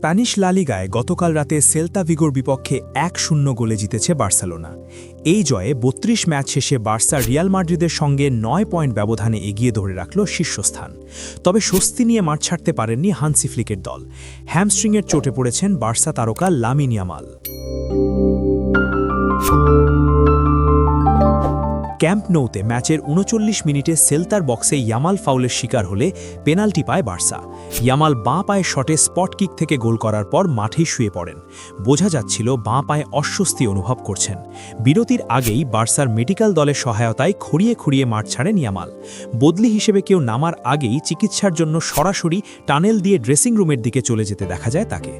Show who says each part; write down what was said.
Speaker 1: Spanish লা লিগায় গতকাল রাতে সেল্তা ভিগোর বিপক্ষে ১-০ গোলে জিতেছে বার্সেলোনা। এই জয়ে ৩২ ম্যাচ শেষে বার্সা রিয়াল মাদ্রিদের সঙ্গে ৯ পয়েন্ট ব্যবধানে এগিয়ে ধরে রাখল শীর্ষস্থান। তবে স্বস্তি নিয়ে মাঠ ছাড়তে পারেননি হান্সি ফ্লিকের দল। হ্যামস্ট্রিংয়ের চোটে পড়েছেন বার্সা তারকা লামিন ইয়ামাল। ক্যাম্প নৌতে ম্যাচের ৩৯ মিনিটে সেল্তার বক্সে ইয়ামাল ফাউলের শিকার হলে পেনাল্টি পায় বার্সা। ইয়ামাল বাঁ পায়ের শটে স্পট কিক থেকে গোল করার পর মাঠেই শুয়ে পড়েন। বোঝা যাচ্ছিল বাঁ পায়ে অস্বস্তি অনুভব করছেন। বিরতির আগেই বার্সার মেডিকেল দলের সহায়তায় খুঁড়িয়ে খুঁড়িয়ে মাঠ ছাড়েন ইয়ামাল। বদলি হিসেবে কেউ নামার আগেই চিকিৎসার জন্য সরাসরি টানেল দিয়ে ড্রেসিং রুমের দিকে চলে যেতে দেখা যায় তাকে।